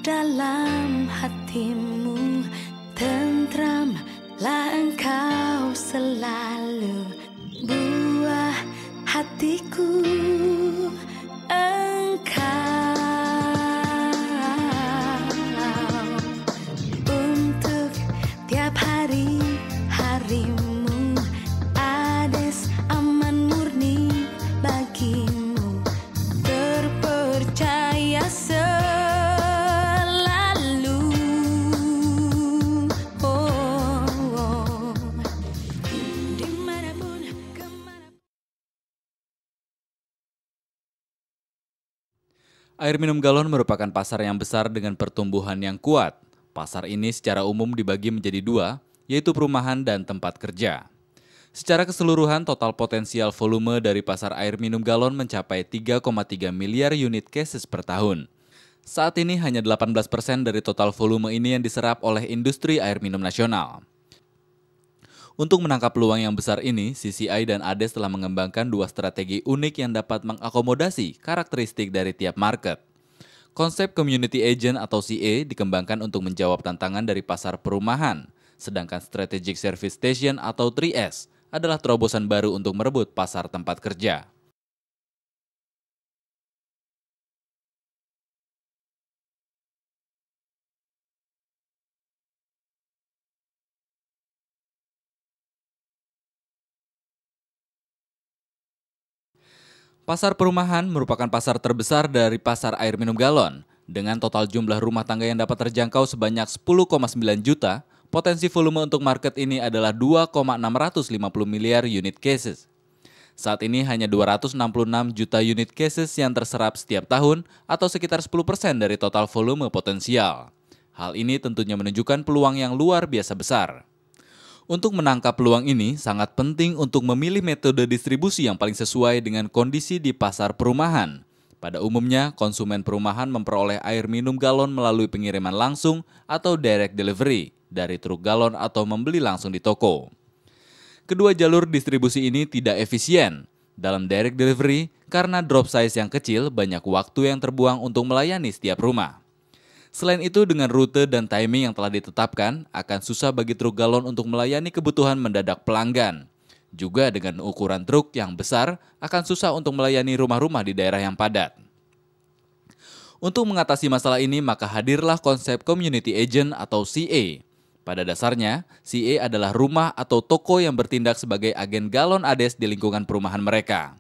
dalam hatimu, tentramlah engkau selalu, buah hatiku engkau. Untuk tiap hari-harimu, Ades aman murni bagimu, terpercaya selalu. Dimanapun, kemanapun. Air minum galon merupakan pasar yang besar dengan pertumbuhan yang kuat. Pasar ini secara umum dibagi menjadi dua, yaitu perumahan dan tempat kerja. Secara keseluruhan, total potensial volume dari pasar air minum galon mencapai 3,3 miliar unit cases per tahun. Saat ini hanya 18% dari total volume ini yang diserap oleh industri air minum nasional. Untuk menangkap peluang yang besar ini, CCI dan Ades telah mengembangkan dua strategi unik yang dapat mengakomodasi karakteristik dari tiap market. Konsep Community Agent atau CA dikembangkan untuk menjawab tantangan dari pasar perumahan, sedangkan Strategic Service Station atau 3S adalah terobosan baru untuk merebut pasar tempat kerja. Pasar perumahan merupakan pasar terbesar dari pasar air minum galon. Dengan total jumlah rumah tangga yang dapat terjangkau sebanyak 10,9 juta, potensi volume untuk market ini adalah 2,650 miliar unit cases. Saat ini hanya 266 juta unit cases yang terserap setiap tahun atau sekitar 10% dari total volume potensial. Hal ini tentunya menunjukkan peluang yang luar biasa besar. Untuk menangkap peluang ini, sangat penting untuk memilih metode distribusi yang paling sesuai dengan kondisi di pasar perumahan. Pada umumnya, konsumen perumahan memperoleh air minum galon melalui pengiriman langsung atau direct delivery dari truk galon atau membeli langsung di toko. Kedua jalur distribusi ini tidak efisien. Dalam direct delivery, karena drop size yang kecil, banyak waktu yang terbuang untuk melayani setiap rumah. Selain itu, dengan rute dan timing yang telah ditetapkan, akan susah bagi truk galon untuk melayani kebutuhan mendadak pelanggan. Juga dengan ukuran truk yang besar, akan susah untuk melayani rumah-rumah di daerah yang padat. Untuk mengatasi masalah ini, maka hadirlah konsep Community Agent atau CA. Pada dasarnya, CA adalah rumah atau toko yang bertindak sebagai agen galon Ades di lingkungan perumahan mereka.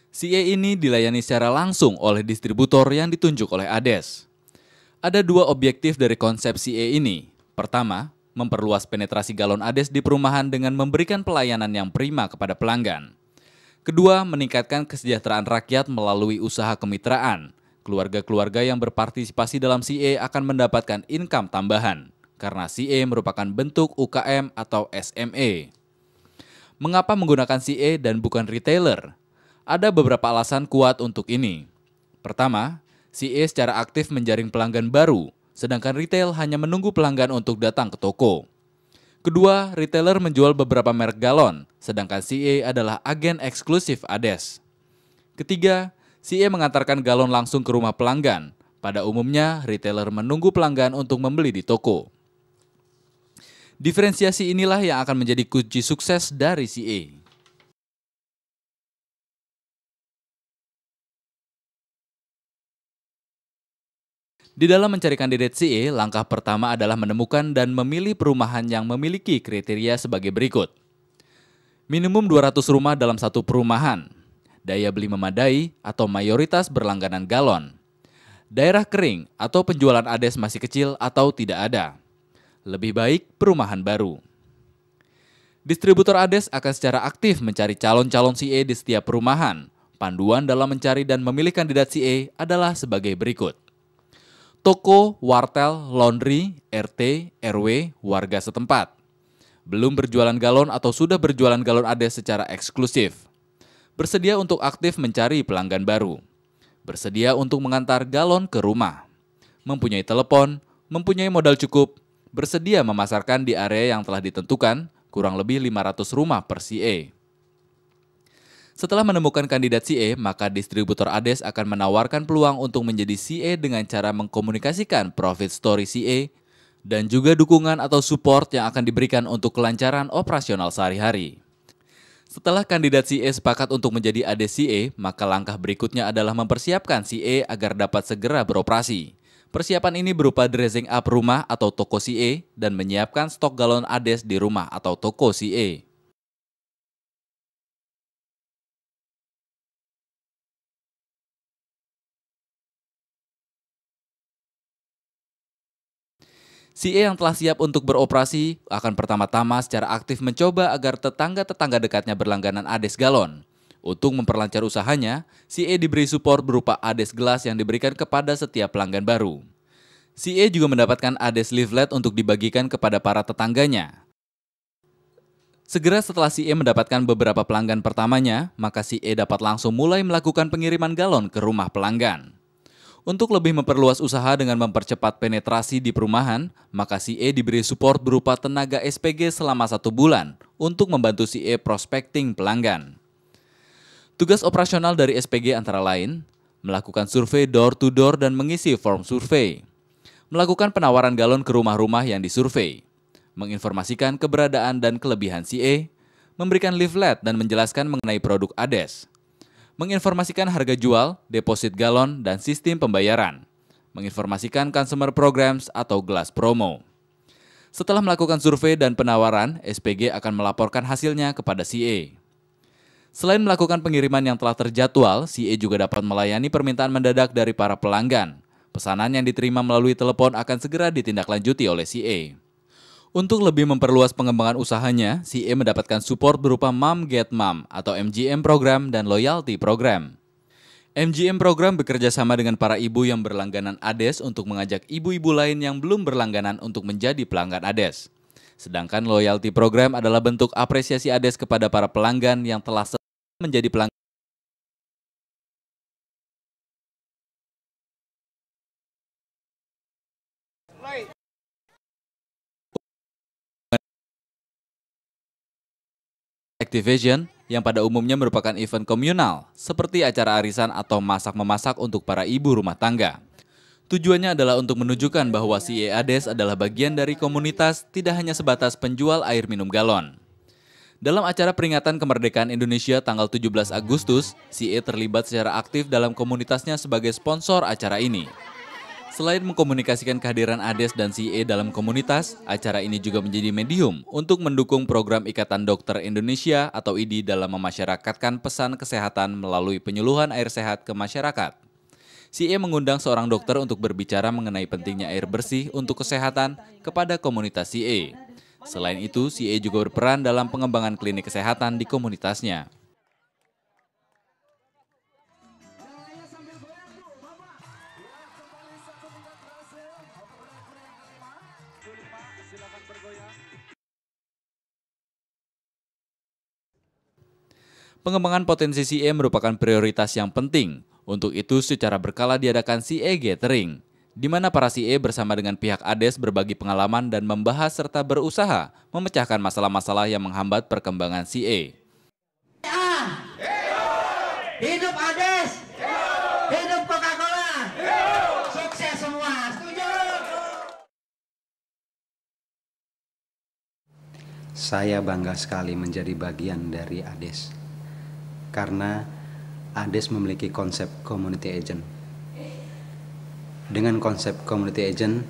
CA ini dilayani secara langsung oleh distributor yang ditunjuk oleh Ades. Ada dua objektif dari konsep CA ini. Pertama, memperluas penetrasi galon Ades di perumahan dengan memberikan pelayanan yang prima kepada pelanggan. Kedua, meningkatkan kesejahteraan rakyat melalui usaha kemitraan. Keluarga-keluarga yang berpartisipasi dalam CA akan mendapatkan income tambahan, karena CA merupakan bentuk UKM atau SME. Mengapa menggunakan CA dan bukan retailer? Ada beberapa alasan kuat untuk ini. Pertama, CA secara aktif menjaring pelanggan baru, sedangkan retail hanya menunggu pelanggan untuk datang ke toko. Kedua, retailer menjual beberapa merek galon, sedangkan CA adalah agen eksklusif Ades. Ketiga, CA mengantarkan galon langsung ke rumah pelanggan. Pada umumnya, retailer menunggu pelanggan untuk membeli di toko. Diferensiasi inilah yang akan menjadi kunci sukses dari CA. Di dalam mencari kandidat CA, langkah pertama adalah menemukan dan memilih perumahan yang memiliki kriteria sebagai berikut. Minimum 200 rumah dalam satu perumahan. Daya beli memadai atau mayoritas berlangganan galon. Daerah kering atau penjualan Ades masih kecil atau tidak ada. Lebih baik perumahan baru. Distributor Ades akan secara aktif mencari calon-calon CA di setiap perumahan. Panduan dalam mencari dan memilih kandidat CA adalah sebagai berikut. Toko, wartel, laundry, RT, RW, warga setempat. Belum berjualan galon atau sudah berjualan galon Ades secara eksklusif. Bersedia untuk aktif mencari pelanggan baru. Bersedia untuk mengantar galon ke rumah. Mempunyai telepon, mempunyai modal cukup, bersedia memasarkan di area yang telah ditentukan, kurang lebih 500 rumah per CA. Setelah menemukan kandidat CA, maka distributor ADES akan menawarkan peluang untuk menjadi CA dengan cara mengkomunikasikan profit story CA dan juga dukungan atau support yang akan diberikan untuk kelancaran operasional sehari-hari. Setelah kandidat CA sepakat untuk menjadi ADES CA, maka langkah berikutnya adalah mempersiapkan CA agar dapat segera beroperasi. Persiapan ini berupa dressing up rumah atau toko CA dan menyiapkan stok galon ADES di rumah atau toko CA. CA yang telah siap untuk beroperasi akan pertama-tama secara aktif mencoba agar tetangga-tetangga dekatnya berlangganan ADES galon. Untuk memperlancar usahanya, CA diberi support berupa ADES gelas yang diberikan kepada setiap pelanggan baru. CA juga mendapatkan ADES leaflet untuk dibagikan kepada para tetangganya. Segera setelah CA mendapatkan beberapa pelanggan pertamanya, maka CA dapat langsung mulai melakukan pengiriman galon ke rumah pelanggan. Untuk lebih memperluas usaha dengan mempercepat penetrasi di perumahan, maka CA diberi support berupa tenaga SPG selama 1 bulan untuk membantu CA prospecting pelanggan. Tugas operasional dari SPG antara lain, melakukan survei door-to-door dan mengisi form survei, melakukan penawaran galon ke rumah-rumah yang disurvei, menginformasikan keberadaan dan kelebihan CA, memberikan leaflet dan menjelaskan mengenai produk ADES, menginformasikan harga jual, deposit galon, dan sistem pembayaran, menginformasikan consumer programs atau gelas promo. Setelah melakukan survei dan penawaran, SPG akan melaporkan hasilnya kepada CA. Selain melakukan pengiriman yang telah terjadwal, CA juga dapat melayani permintaan mendadak dari para pelanggan. Pesanan yang diterima melalui telepon akan segera ditindaklanjuti oleh CA. Untuk lebih memperluas pengembangan usahanya, CA mendapatkan support berupa Mom Get Mom atau MGM program dan loyalty program. MGM program bekerja sama dengan para ibu yang berlangganan ADES untuk mengajak ibu-ibu lain yang belum berlangganan untuk menjadi pelanggan ADES. Sedangkan loyalty program adalah bentuk apresiasi ADES kepada para pelanggan yang telah menjadi pelanggan. Activation yang pada umumnya merupakan event komunal, seperti acara arisan atau masak-memasak untuk para ibu rumah tangga. Tujuannya adalah untuk menunjukkan bahwa CA ADES adalah bagian dari komunitas, tidak hanya sebatas penjual air minum galon. Dalam acara peringatan kemerdekaan Indonesia tanggal 17 Agustus, CA terlibat secara aktif dalam komunitasnya sebagai sponsor acara ini. Selain mengkomunikasikan kehadiran ADES dan CA dalam komunitas, acara ini juga menjadi medium untuk mendukung program Ikatan Dokter Indonesia atau IDI dalam memasyarakatkan pesan kesehatan melalui penyuluhan air sehat ke masyarakat. CA mengundang seorang dokter untuk berbicara mengenai pentingnya air bersih untuk kesehatan kepada komunitas CA. Selain itu, CA juga berperan dalam pengembangan klinik kesehatan di komunitasnya. Pengembangan potensi CA merupakan prioritas yang penting. Untuk itu, secara berkala diadakan CA Gathering, di mana para CA bersama dengan pihak ADES berbagi pengalaman dan membahas serta berusaha memecahkan masalah-masalah yang menghambat perkembangan CA. Hidup ADES! Hidup Coca-Cola! Sukses semua! Setuju? Saya bangga sekali menjadi bagian dari ADES karena ADES memiliki konsep community agent. Dengan konsep community agent,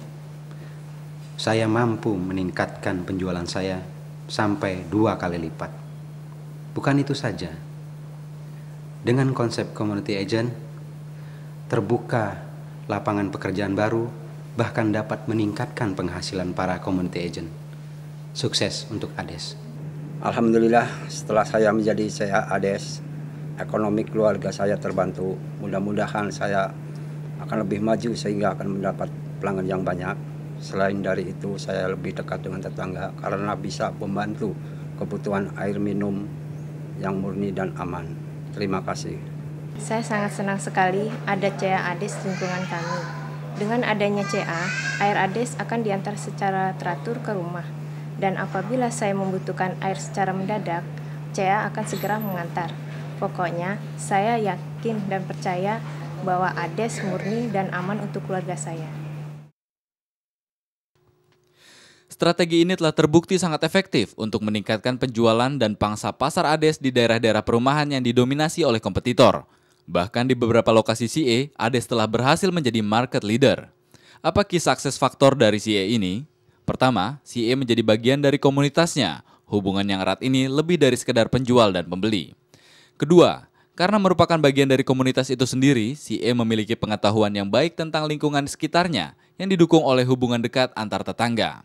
saya mampu meningkatkan penjualan saya sampai 2 kali lipat. Bukan itu saja. Dengan konsep community agent, terbuka lapangan pekerjaan baru, bahkan dapat meningkatkan penghasilan para community agent. Sukses untuk ADES. Alhamdulillah, setelah saya menjadi CA ADES, ekonomi keluarga saya terbantu. Mudah-mudahan saya akan lebih maju sehingga akan mendapat pelanggan yang banyak. Selain dari itu, saya lebih dekat dengan tetangga karena bisa membantu kebutuhan air minum yang murni dan aman. Terima kasih. Saya sangat senang sekali ada CA ADES di lingkungan kami. Dengan adanya CA, air ADES akan diantar secara teratur ke rumah. Dan apabila saya membutuhkan air secara mendadak, CA akan segera mengantar. Pokoknya, saya yakin dan percaya bahwa ADES murni dan aman untuk keluarga saya. Strategi ini telah terbukti sangat efektif untuk meningkatkan penjualan dan pangsa pasar ADES di daerah-daerah perumahan yang didominasi oleh kompetitor. Bahkan di beberapa lokasi CA, ADES telah berhasil menjadi market leader. Apa key success factor dari CA ini? Pertama, CA menjadi bagian dari komunitasnya. Hubungan yang erat ini lebih dari sekedar penjual dan pembeli. Kedua, karena merupakan bagian dari komunitas itu sendiri, CA memiliki pengetahuan yang baik tentang lingkungan sekitarnya yang didukung oleh hubungan dekat antar tetangga.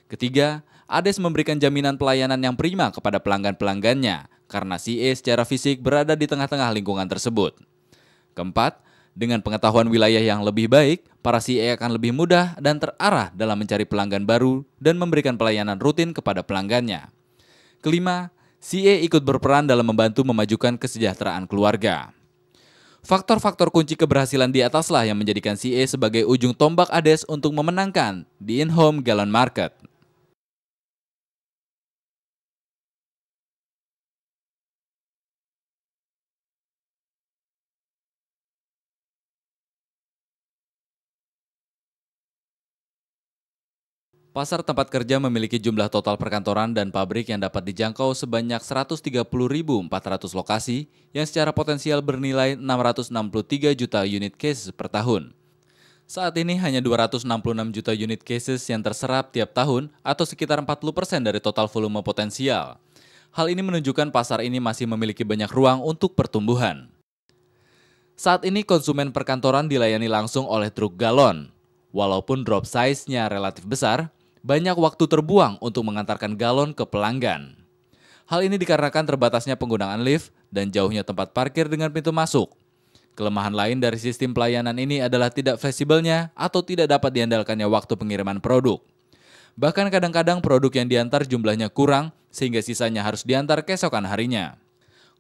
Ketiga, ADES memberikan jaminan pelayanan yang prima kepada pelanggan-pelanggannya karena CA secara fisik berada di tengah-tengah lingkungan tersebut. Keempat, dengan pengetahuan wilayah yang lebih baik, para CA akan lebih mudah dan terarah dalam mencari pelanggan baru dan memberikan pelayanan rutin kepada pelanggannya. Kelima, CA ikut berperan dalam membantu memajukan kesejahteraan keluarga. Faktor-faktor kunci keberhasilan di ataslah yang menjadikan CA sebagai ujung tombak ADES untuk memenangkan di in-home gallon market. Pasar tempat kerja memiliki jumlah total perkantoran dan pabrik yang dapat dijangkau sebanyak 130.400 lokasi yang secara potensial bernilai 663 juta unit cases per tahun. Saat ini hanya 266 juta unit cases yang terserap tiap tahun atau sekitar 40% dari total volume potensial. Hal ini menunjukkan pasar ini masih memiliki banyak ruang untuk pertumbuhan. Saat ini konsumen perkantoran dilayani langsung oleh truk galon. Walaupun drop size-nya relatif besar, banyak waktu terbuang untuk mengantarkan galon ke pelanggan. Hal ini dikarenakan terbatasnya penggunaan lift dan jauhnya tempat parkir dengan pintu masuk. Kelemahan lain dari sistem pelayanan ini adalah tidak fleksibelnya atau tidak dapat diandalkannya waktu pengiriman produk. Bahkan kadang-kadang produk yang diantar jumlahnya kurang sehingga sisanya harus diantar keesokan harinya.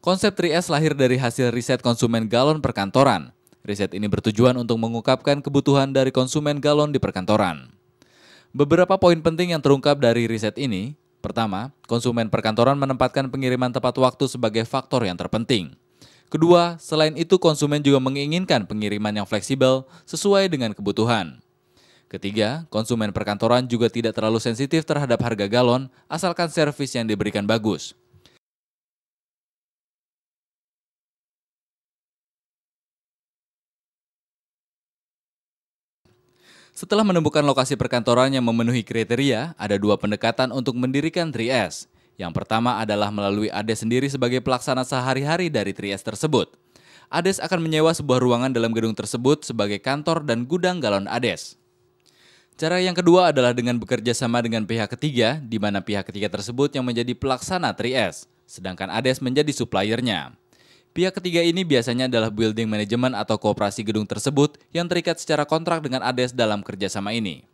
Konsep 3S lahir dari hasil riset konsumen galon perkantoran. Riset ini bertujuan untuk mengungkapkan kebutuhan dari konsumen galon di perkantoran. Beberapa poin penting yang terungkap dari riset ini. Pertama, konsumen perkantoran menempatkan pengiriman tepat waktu sebagai faktor yang terpenting. Kedua, selain itu konsumen juga menginginkan pengiriman yang fleksibel sesuai dengan kebutuhan. Ketiga, konsumen perkantoran juga tidak terlalu sensitif terhadap harga galon asalkan servis yang diberikan bagus. Setelah menemukan lokasi perkantoran yang memenuhi kriteria, ada dua pendekatan untuk mendirikan 3S. Yang pertama adalah melalui ADES sendiri sebagai pelaksana sehari-hari dari 3S tersebut. ADES akan menyewa sebuah ruangan dalam gedung tersebut sebagai kantor dan gudang galon ADES. Cara yang kedua adalah dengan bekerja sama dengan pihak ketiga, di mana pihak ketiga tersebut yang menjadi pelaksana 3S, sedangkan ADES menjadi suppliernya. Pihak ketiga ini biasanya adalah building management atau koperasi gedung tersebut yang terikat secara kontrak dengan ADES dalam kerjasama ini.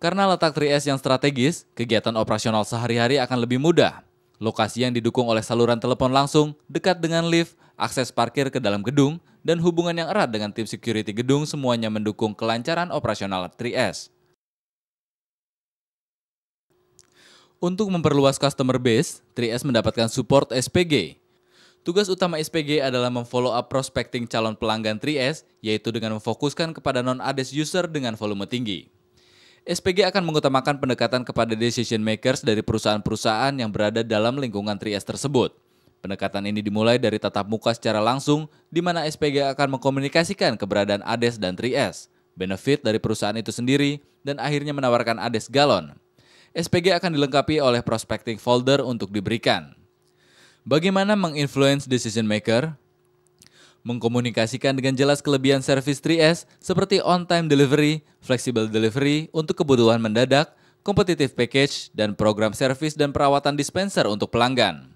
Karena letak 3S yang strategis, kegiatan operasional sehari-hari akan lebih mudah. Lokasi yang didukung oleh saluran telepon langsung, dekat dengan lift, akses parkir ke dalam gedung, dan hubungan yang erat dengan tim security gedung semuanya mendukung kelancaran operasional 3S. Untuk memperluas customer base, 3S mendapatkan support SPG. Tugas utama SPG adalah memfollow up prospecting calon pelanggan 3S, yaitu dengan memfokuskan kepada non-ADES user dengan volume tinggi. SPG akan mengutamakan pendekatan kepada decision makers dari perusahaan-perusahaan yang berada dalam lingkungan 3S tersebut. Pendekatan ini dimulai dari tatap muka secara langsung, di mana SPG akan mengkomunikasikan keberadaan ADES dan 3S, benefit dari perusahaan itu sendiri, dan akhirnya menawarkan ADES galon. SPG akan dilengkapi oleh prospecting folder untuk diberikan. Bagaimana menginfluence decision maker? Mengkomunikasikan dengan jelas kelebihan servis 3S seperti on-time delivery, flexible delivery untuk kebutuhan mendadak, competitive package, dan program servis dan perawatan dispenser untuk pelanggan.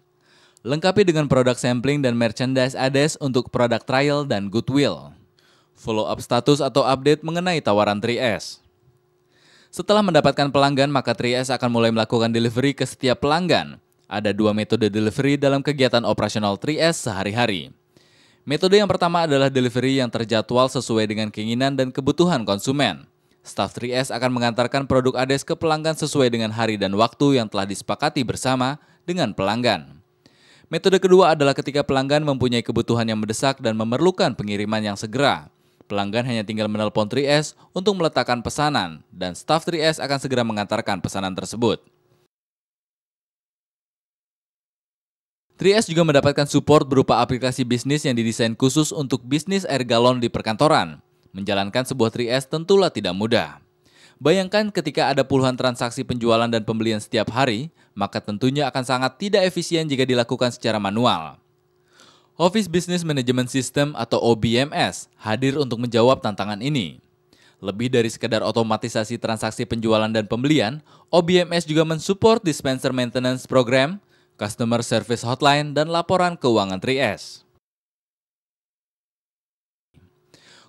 Lengkapi dengan produk sampling dan merchandise ADES untuk produk trial dan goodwill. Follow up status atau update mengenai tawaran 3S. Setelah mendapatkan pelanggan, maka 3S akan mulai melakukan delivery ke setiap pelanggan. Ada dua metode delivery dalam kegiatan operasional 3S sehari-hari. Metode yang pertama adalah delivery yang terjadwal sesuai dengan keinginan dan kebutuhan konsumen. staf 3S akan mengantarkan produk ADES ke pelanggan sesuai dengan hari dan waktu yang telah disepakati bersama dengan pelanggan. Metode kedua adalah ketika pelanggan mempunyai kebutuhan yang mendesak dan memerlukan pengiriman yang segera. Pelanggan hanya tinggal menelpon 3S untuk meletakkan pesanan dan staf 3S akan segera mengantarkan pesanan tersebut. 3S juga mendapatkan support berupa aplikasi bisnis yang didesain khusus untuk bisnis air galon di perkantoran. Menjalankan sebuah 3S tentulah tidak mudah. Bayangkan ketika ada puluhan transaksi penjualan dan pembelian setiap hari, maka tentunya akan sangat tidak efisien jika dilakukan secara manual. Office Business Management System atau OBMS hadir untuk menjawab tantangan ini. Lebih dari sekedar otomatisasi transaksi penjualan dan pembelian, OBMS juga mensupport dispenser maintenance program, customer service hotline, dan laporan keuangan 3S.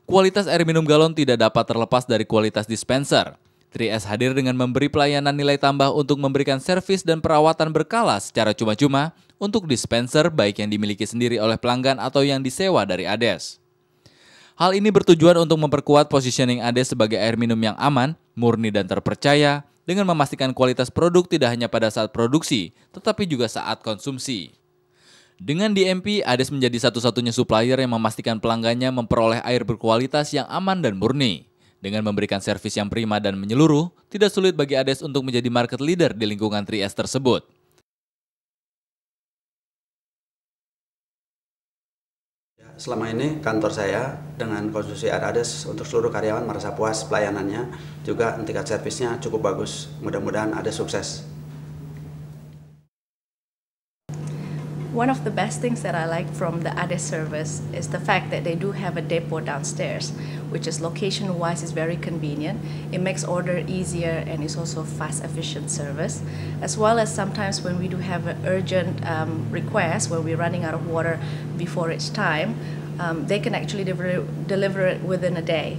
Kualitas air minum galon tidak dapat terlepas dari kualitas dispenser. 3S hadir dengan memberi pelayanan nilai tambah untuk memberikan servis dan perawatan berkala secara cuma-cuma untuk dispenser baik yang dimiliki sendiri oleh pelanggan atau yang disewa dari ADES. Hal ini bertujuan untuk memperkuat positioning ADES sebagai air minum yang aman, murni dan terpercaya dengan memastikan kualitas produk tidak hanya pada saat produksi, tetapi juga saat konsumsi. Dengan DMP, ADES menjadi satu-satunya supplier yang memastikan pelanggannya memperoleh air berkualitas yang aman dan murni. Dengan memberikan servis yang prima dan menyeluruh, tidak sulit bagi ADES untuk menjadi market leader di lingkungan 3S tersebut. Selama ini kantor saya dengan konsumsi air ADES untuk seluruh karyawan merasa puas pelayanannya, juga tingkat servisnya cukup bagus. Mudah-mudahan ADES sukses. One of the best things that I like from the ADES service is the fact that they do have a depot downstairs, which is location-wise is very convenient. It makes order easier and is also fast, efficient service. As well as sometimes when we do have an urgent request, when we're running out of water before its time, they can actually deliver it within a day.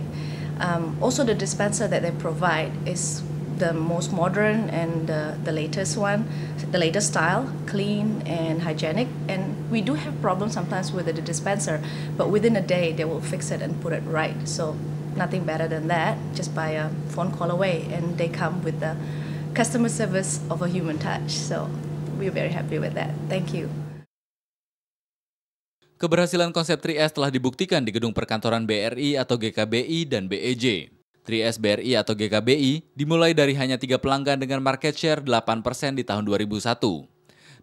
Also, the dispenser that they provide is the most modern and the latest one, the latest style, clean and hygienic. And we do have problems sometimes with the dispenser, but within a day they will fix it and put it right. So nothing better than that, just by a phone call away, and they come with the customer service of a human touch. So we're very happy with that. Thank you. Keberhasilan konsep 3S telah dibuktikan di gedung perkantoran BRI atau GKBI dan BEJ. 3S BRI atau GKBI dimulai dari hanya 3 pelanggan dengan market share 8% di tahun 2001.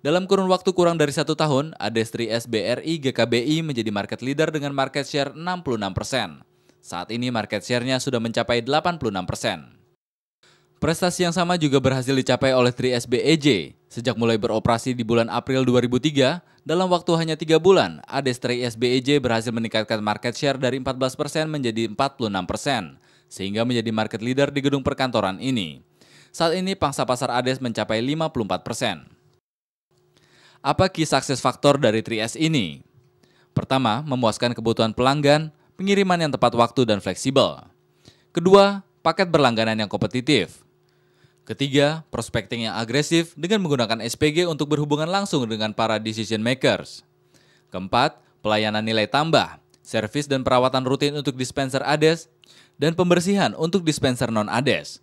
Dalam kurun waktu kurang dari 1 tahun, ADES 3S BRI GKBI menjadi market leader dengan market share 66%. Saat ini market share-nya sudah mencapai 86%. Prestasi yang sama juga berhasil dicapai oleh 3S BEJ. Sejak mulai beroperasi di bulan April 2003, dalam waktu hanya 3 bulan, ADES 3S BEJ berhasil meningkatkan market share dari 14% menjadi 46%. Sehingga menjadi market leader di gedung perkantoran ini. Saat ini pangsa pasar ADES mencapai 54%. Apa key success factor dari 3S ini? Pertama, memuaskan kebutuhan pelanggan, pengiriman yang tepat waktu dan fleksibel. Kedua, paket berlangganan yang kompetitif. Ketiga, prospecting yang agresif dengan menggunakan SPG untuk berhubungan langsung dengan para decision makers. Keempat, pelayanan nilai tambah, servis dan perawatan rutin untuk dispenser ADES, dan pembersihan untuk dispenser non-ADES.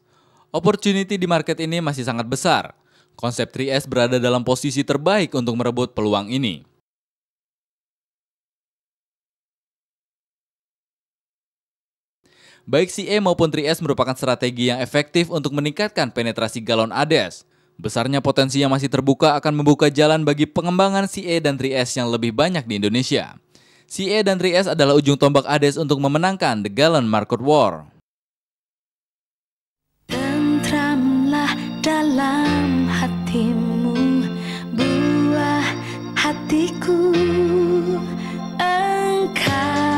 Opportunity di market ini masih sangat besar. Konsep 3S berada dalam posisi terbaik untuk merebut peluang ini. Baik CE maupun 3S merupakan strategi yang efektif untuk meningkatkan penetrasi galon ADES. Besarnya potensi yang masih terbuka akan membuka jalan bagi pengembangan CE dan 3S yang lebih banyak di Indonesia. CE dan 3S adalah ujung tombak ADES untuk memenangkan the gallon market war. Tentramlah dalam hatimu, buah hatiku, engkau.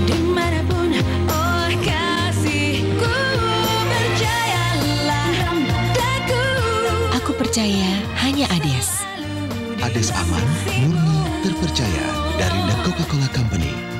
Dimanapun, oh kasihku, percayalah padaku. Aku percaya hanya ADES. ADES aman, murni, terpercaya dari The Coca-Cola Company.